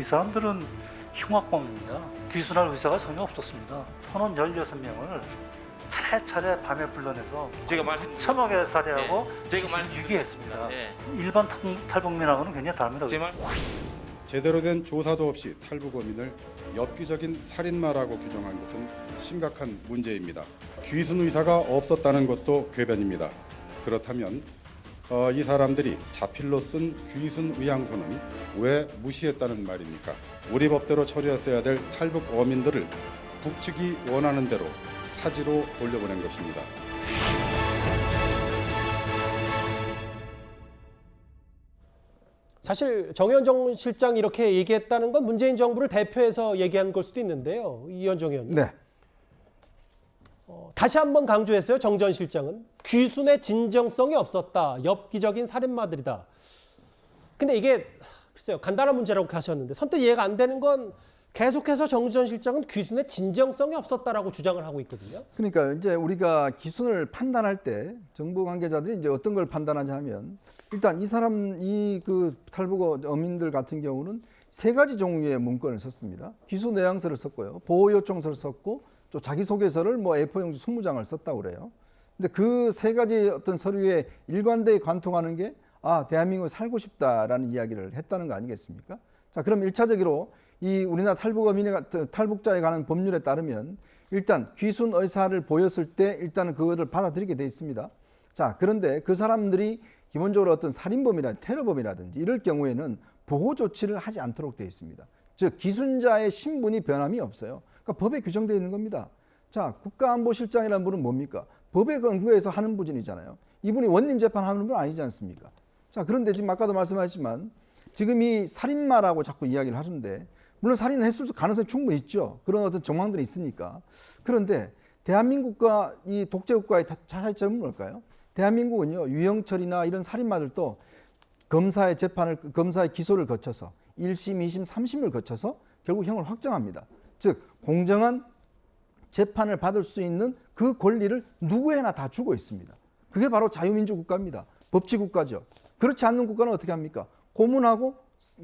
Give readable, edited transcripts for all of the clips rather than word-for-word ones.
사람들은 흉악범입니다. 귀순할 의사가 전혀 없었습니다. 선원 16명을 차례차례 밤에 불러내서 무참하게 살해하고 유기했습니다. 일반 탈북민하고는 굉장히 다릅니다. 제대로 된 조사도 없이 탈북어민을 엽기적인 살인마라고 규정한 것은 심각한 문제입니다. 귀순 의사가 없었다는 것도 궤변입니다. 그렇다면 이 사람들이 자필로 쓴 귀순 의향서는 왜 무시했다는 말입니까? 우리 법대로 처리했어야 될 탈북 어민들을 북측이 원하는 대로 사지로 돌려보낸 것입니다. 사실 정현종 실장이 이렇게 얘기했다는 건 문재인 정부를 대표해서 얘기한 걸 수도 있는데요. 이현종 의원님. 네. 다시 한번 강조했어요. 정 전 실장은. 귀순의 진정성이 없었다. 엽기적인 살인마들이다. 근데 이게 글쎄요. 간단한 문제라고 하셨는데 선뜻 이해가 안 되는 건 계속해서 정 전 실장은 귀순의 진정성이 없었다라고 주장을 하고 있거든요. 그러니까 이제 우리가 귀순을 판단할 때 정부 관계자들이 이제 어떤 걸 판단하냐 하면 일단 이 사람 그 탈북어 어민들 같은 경우는 세 가지 종류의 문건을 썼습니다. 귀순 의향서를 썼고요. 보호 요청서를 썼고 또 자기소개서를 뭐 A4용지 20장을 썼다고 그래요. 근데 그 세 가지 어떤 서류에 일관되게 관통하는 게 대한민국에 살고 싶다라는 이야기를 했다는 거 아니겠습니까? 자, 그럼 1차적으로 이 우리나라 탈북자에 관한 법률에 따르면 일단 귀순 의사를 보였을 때 일단은 그거를 받아들이게 돼 있습니다. 자, 그런데 그 사람들이 기본적으로 어떤 살인범이나 테러범이라든지 이럴 경우에는 보호 조치를 하지 않도록 되어 있습니다. 즉 귀순자의 신분이 변함이 없어요. 그러니까 법에 규정되어 있는 겁니다. 자, 국가안보실장이라는 분은 뭡니까? 법에 근거해서 하는 분이잖아요. 이분이 원님 재판하는 분 아니지 않습니까? 자, 그런데 지금 아까도 말씀하셨지만 지금 이 살인마라고 자꾸 이야기를 하는데 물론 살인을 했을 가능성이 충분히 있죠. 그런 어떤 정황들이 있으니까. 그런데 대한민국과 이 독재국가의 차이점은 뭘까요? 대한민국은요, 유영철이나 이런 살인마들도 검사의 기소를 거쳐서 1심, 2심, 3심을 거쳐서 결국 형을 확정합니다. 즉 공정한 재판을 받을 수 있는 그 권리를 누구에나 다 주고 있습니다. 그게 바로 자유민주 국가입니다. 법치 국가죠. 그렇지 않는 국가는 어떻게 합니까? 고문하고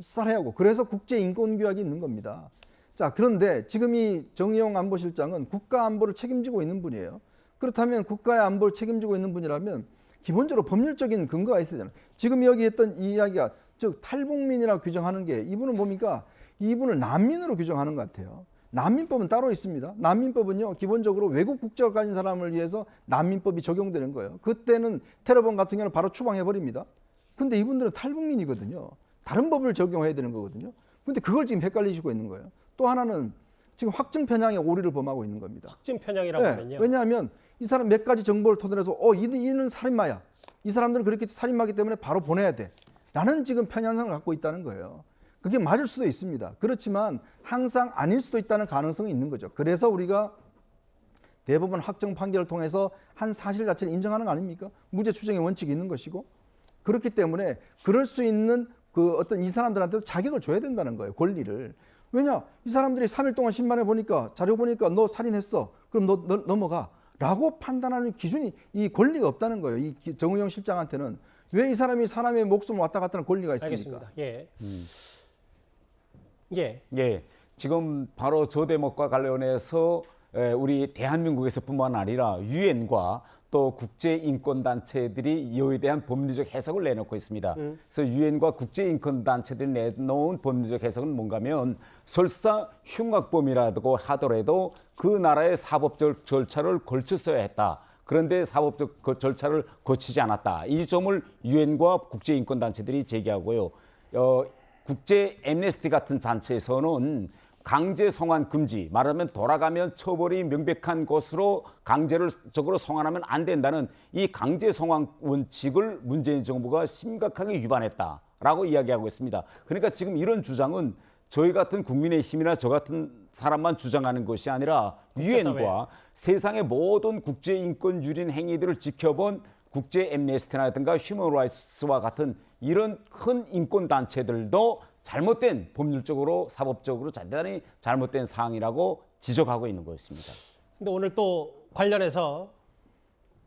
살해하고 그래서 국제인권규약이 있는 겁니다. 자, 그런데 지금 이 정의용 안보실장은 국가안보를 책임지고 있는 분이에요. 그렇다면 국가의 안보를 책임지고 있는 분이라면 기본적으로 법률적인 근거가 있어야 되잖아요. 지금 여기 했던 이 이야기가 즉 탈북민이라고 규정하는 게 이분은 뭡니까? 이분을 난민으로 규정하는 것 같아요. 난민법은 따로 있습니다. 난민법은요, 기본적으로 외국 국적을 가진 사람을 위해서 난민법이 적용되는 거예요. 그때는 테러범 같은 경우는 바로 추방해버립니다. 근데 이분들은 탈북민이거든요. 다른 법을 적용해야 되는 거거든요. 근데 그걸 지금 헷갈리시고 있는 거예요. 또 하나는 지금 확증 편향의 오류를 범하고 있는 겁니다. 확증 편향이라고 하면요. 왜냐하면 이 사람 몇 가지 정보를 토대로 해서 이는 살인마야. 이 사람들은 그렇게 살인마기 때문에 바로 보내야 돼. 라는 지금 편향성을 갖고 있다는 거예요. 그게 맞을 수도 있습니다. 그렇지만 항상 아닐 수도 있다는 가능성이 있는 거죠. 그래서 우리가 대법원 확정 판결을 통해서 한 사실 자체를 인정하는 거 아닙니까? 무죄 추정의 원칙이 있는 것이고 그렇기 때문에 그럴 수 있는 그 어떤 이 사람들한테도 자격을 줘야 된다는 거예요. 권리를. 왜냐? 이 사람들이 3일 동안 신문에 보니까 자료 보니까 너 살인했어. 그럼 너 넘어가. 라고 판단하는 기준이 이 권리가 없다는 거예요. 이 정의용 실장한테는. 왜 이 사람이 사람의 목숨을 왔다 갔다 하는 권리가 있습니까? 알겠습니다. 예. 예. 지금 바로 저 대목과 관련해서 우리 대한민국에서뿐만 아니라 유엔과 또 국제인권단체들이 이에 대한 법리적 해석을 내놓고 있습니다. 그래서 유엔과 국제인권단체들이 내놓은 법리적 해석은 뭔가면 설사 흉악범이라고 하더라도 그 나라의 사법적 절차를 거쳤어야 했다. 그런데 사법적 절차를 거치지 않았다. 이 점을 유엔과 국제인권단체들이 제기하고요. 국제 엠네스티 같은 단체에서는 강제 성환 금지, 말하면 돌아가면 처벌이 명백한 것으로 강제적으로 성환하면 안 된다는 이 강제 성환 원칙을 문재인 정부가 심각하게 위반했다라고 이야기하고 있습니다. 그러니까 지금 이런 주장은 저희 같은 국민의힘이나 저 같은 사람만 주장하는 것이 아니라 유엔과 세상의 모든 국제인권 유린 행위들을 지켜본 국제 엠네스티라든가 휴먼 라이츠와 같은 이런 큰 인권 단체들도 잘못된 법률적으로 사법적으로 대단히 잘못된 사항이라고 지적하고 있는 것입니다. 근데 오늘 또 관련해서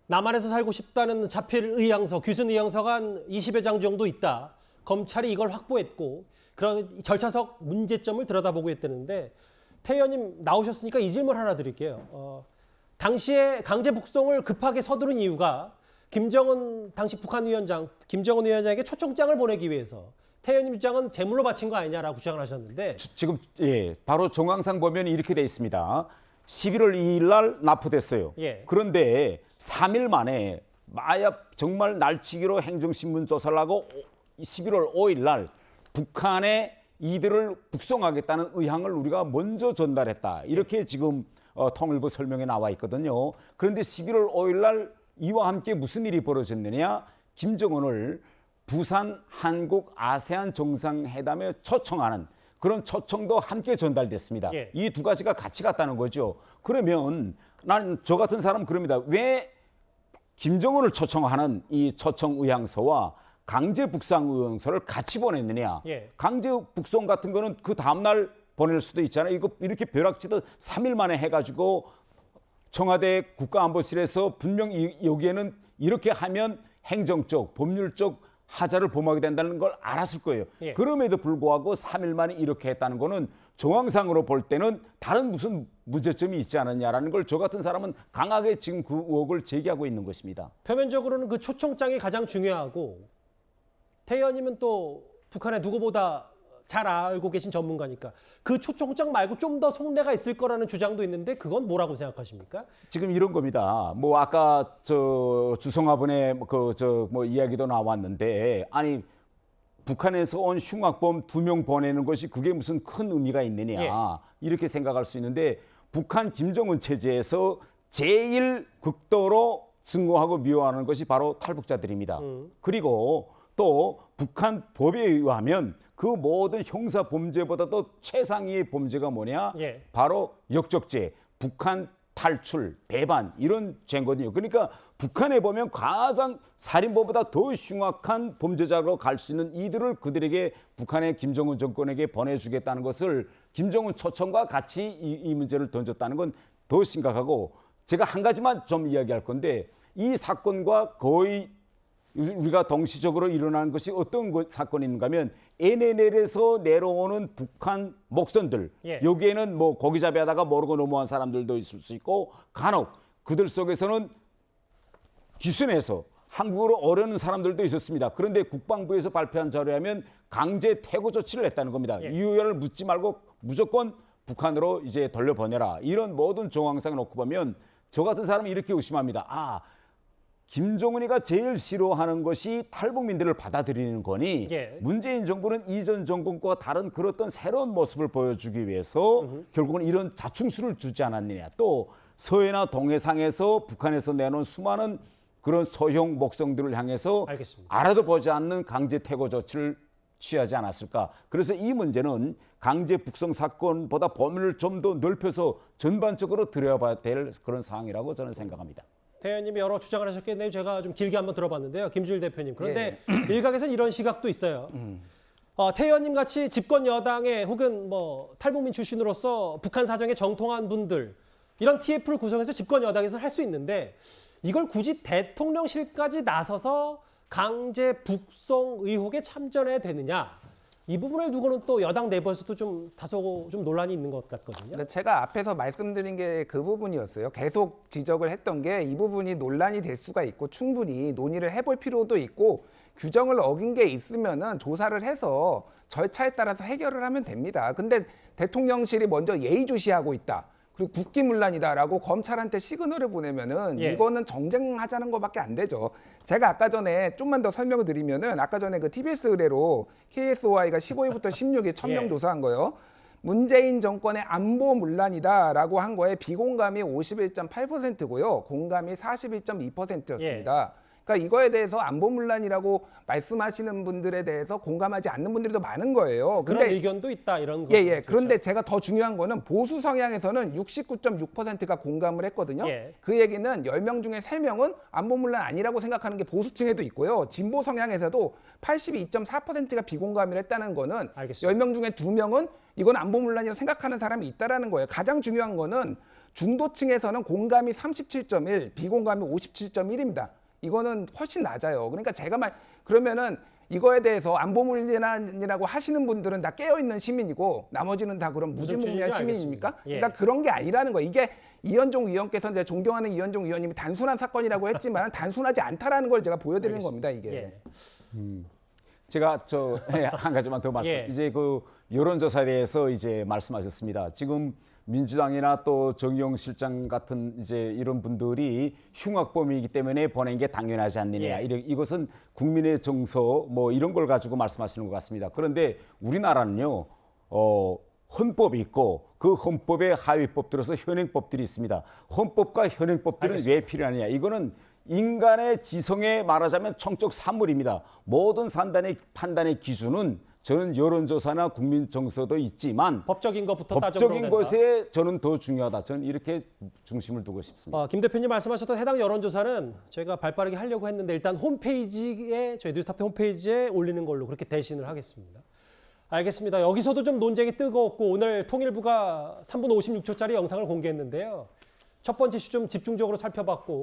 남한에서 살고 싶다는 자필 의향서, 귀순 의향서가 한 20여 장 정도 있다. 검찰이 이걸 확보했고 그런 절차적 문제점을 들여다보고 있다는데 태 의원님 나오셨으니까 이 질문 하나 드릴게요. 당시에 강제 북송을 급하게 서두른 이유가 김정은 당시 북한 위원장 김정은 위원장에게 초청장을 보내기 위해서 태 의원님 주장은 제물로 바친 거 아니냐라고 주장을 하셨는데 지금 바로 정황상 보면 이렇게 돼 있습니다. 11월 2일 날 납포됐어요. 예. 그런데 3일 만에 마약 정말 날치기로 행정신문 조사를 하고 11월 5일 날 북한에 이들을 북송하겠다는 의향을 우리가 먼저 전달했다. 이렇게 지금 통일부 설명에 나와 있거든요. 그런데 11월 5일 날 이와 함께 무슨 일이 벌어졌느냐? 김정은을 부산 한국 아세안 정상회담에 초청하는 그런 초청도 함께 전달됐습니다. 예. 이 두 가지가 같이 갔다는 거죠. 그러면 난 저 같은 사람은 그럽니다. 왜 김정은을 초청하는 이 초청 의향서와 강제 북송 의향서를 같이 보냈느냐? 예. 강제 북송 같은 거는 그 다음 날 보낼 수도 있잖아요. 이거 이렇게 벼락치듯 3일 만에 해가지고 청와대 국가안보실에서 분명히 여기에는 이렇게 하면 행정적, 법률적 하자를 범하게 된다는 걸 알았을 거예요. 예. 그럼에도 불구하고 3일 만에 이렇게 했다는 거는 정황상으로 볼 때는 다른 무슨 문제점이 있지 않았냐라는 걸 저 같은 사람은 강하게 지금 그 의혹을 제기하고 있는 것입니다. 표면적으로는 그 초청장이 가장 중요하고 태 의원님은 또 북한의 누구보다 잘 알고 계신 전문가니까 그 초청장 말고 좀 더 속내가 있을 거라는 주장도 있는데 그건 뭐라고 생각하십니까? 지금 이런 겁니다. 뭐 아까 저 주성화분의 뭐 이야기도 나왔는데 아니 북한에서 온 흉악범 2명 보내는 것이 그게 무슨 큰 의미가 있느냐 예. 이렇게 생각할 수 있는데 북한 김정은 체제에서 제일 극도로 증오하고 미워하는 것이 바로 탈북자들입니다. 그리고 또 북한 법에 의하면 그 모든 형사 범죄보다도 최상위의 범죄가 뭐냐? 예. 바로 역적죄, 북한 탈출, 배반 이런 죄거든요. 그러니까 북한에 보면 가장 살인범보다 더 흉악한 범죄자로 갈 수 있는 이들을 그들에게 북한의 김정은 정권에게 보내주겠다는 것을 김정은 초청과 같이 이 문제를 던졌다는 건 더 심각하고 제가 한 가지만 좀 이야기할 건데 이 사건과 거의 우리가 동시적으로 일어나는 것이 어떤 사건인가 하면 NNL에서 내려오는 북한 목선들 예. 여기에는 뭐 고기잡이 하다가 모르고 넘어간 사람들도 있을 수 있고 간혹 그들 속에서는 기순에서 한국으로 오려는 사람들도 있었습니다. 그런데 국방부에서 발표한 자료에 하면 강제 퇴거 조치를 했다는 겁니다. 예. 이유를 묻지 말고 무조건 북한으로 이제 돌려보내라. 이런 모든 정황상을 놓고 보면 저 같은 사람은 이렇게 의심합니다. 김정은이가 제일 싫어하는 것이 탈북민들을 받아들이는 거니 예. 문재인 정부는 이전 정권과 다른 그런 새로운 모습을 보여주기 위해서 결국은 이런 자충수를 주지 않았느냐. 또 서해나 동해상에서 북한에서 내놓은 수많은 그런 소형 목성들을 향해서 알겠습니다. 알아도 보지 않는 강제 퇴거 조치를 취하지 않았을까. 그래서 이 문제는 강제 북송 사건보다 범위를 좀 더 넓혀서 전반적으로 들여봐야 될 그런 사항이라고 저는 생각합니다. 태 의원님이 여러 주장을 하셨겠네요. 제가 좀 길게 한번 들어봤는데요. 김주일 대표님. 그런데 일각에서는 이런 시각도 있어요. 태 의원님 같이 집권 여당의 혹은 뭐 탈북민 출신으로서 북한 사정에 정통한 분들 이런 TF를 구성해서 집권 여당에서 할 수 있는데 이걸 굳이 대통령실까지 나서서 강제 북송 의혹에 참전해야 되느냐. 이 부분을 두고는 또 여당 내부에서도 좀 다소 좀 논란이 있는 것 같거든요. 근데 제가 앞에서 말씀드린 게 그 부분이었어요. 계속 지적을 했던 게 이 부분이 논란이 될 수가 있고 충분히 논의를 해볼 필요도 있고 규정을 어긴 게 있으면은 조사를 해서 절차에 따라서 해결을 하면 됩니다. 근데 대통령실이 먼저 예의주시하고 있다. 그리고 국기문란이다라고 검찰한테 시그널을 보내면은 예. 이거는 정쟁하자는 것밖에 안 되죠. 제가 아까 전에 좀만 더 설명을 드리면은 아까 전에 그 TBS 의뢰로 KSOI가 15일부터 16일 1000명 예. 조사한 거예요. 문재인 정권의 안보 문란이다라고 한 거에 비공감이 51.8%고요. 공감이 41.2%였습니다. 그러니까 이거에 대해서 안보 문란이라고 말씀하시는 분들에 대해서 공감하지 않는 분들이 더 많은 거예요. 그런 근데 의견도 있다 이런 거. 예. 그런데 제가 더 중요한 거는 보수 성향에서는 69.6%가 공감을 했거든요. 예. 그 얘기는 10명 중에 3명은 안보문란 아니라고 생각하는 게 보수층에도 있고요. 진보 성향에서도 82.4%가 비공감을 했다는 거는 알겠습니다. 10명 중에 2명은 이건 안보문란이라고 생각하는 사람이 있다라는 거예요. 가장 중요한 거는 중도층에서는 공감이 37.1, 비공감이 57.1입니다. 이거는 훨씬 낮아요. 그러니까 제가 그러면은 이거에 대해서 안보물리란이라고 하시는 분들은 다 깨어있는 시민이고 나머지는 다 그럼 무슨 무지몽리한 취지인지 시민입니까? 알겠습니다. 예. 그러니까 그런 게 아니라는 거예요. 이게 이현종 위원께서 이제 존경하는 이현종 위원님이 단순한 사건이라고 했지만 단순하지 않다라는 걸 제가 보여드리는 겁니다. 이게. 예. 제가 한 가지만 더 말씀. 예. 이제 그 여론조사에 대해서 이제 말씀하셨습니다. 지금 민주당이나 또 정의용 실장 같은 이제 이런 분들이 흉악범이기 때문에 보낸 게 당연하지 않느냐. 예. 이것은 국민의 정서 뭐 이런 걸 가지고 말씀하시는 것 같습니다. 그런데 우리나라는요, 헌법이 있고 그 헌법에 하위법 들어서 현행법들이 있습니다. 헌법과 현행법들은 왜 필요하느냐? 이거는 인간의 지성에 말하자면 청적 산물입니다. 모든 판단의 기준은 저는 여론조사나 국민 정서도 있지만 법적인 것부터 따져보면 법적인 된다. 것에 저는 더 중요하다. 저는 이렇게 중심을 두고 싶습니다. 김 대표님 말씀하셨던 해당 여론조사는 저희가 발빠르게 하려고 했는데 일단 홈페이지에 저희 뉴스타파 홈페이지에 올리는 걸로 그렇게 대신을 하겠습니다. 알겠습니다. 여기서도 좀 논쟁이 뜨거웠고 오늘 통일부가 3분 56초짜리 영상을 공개했는데요. 첫 번째 이슈 좀 집중적으로 살펴봤고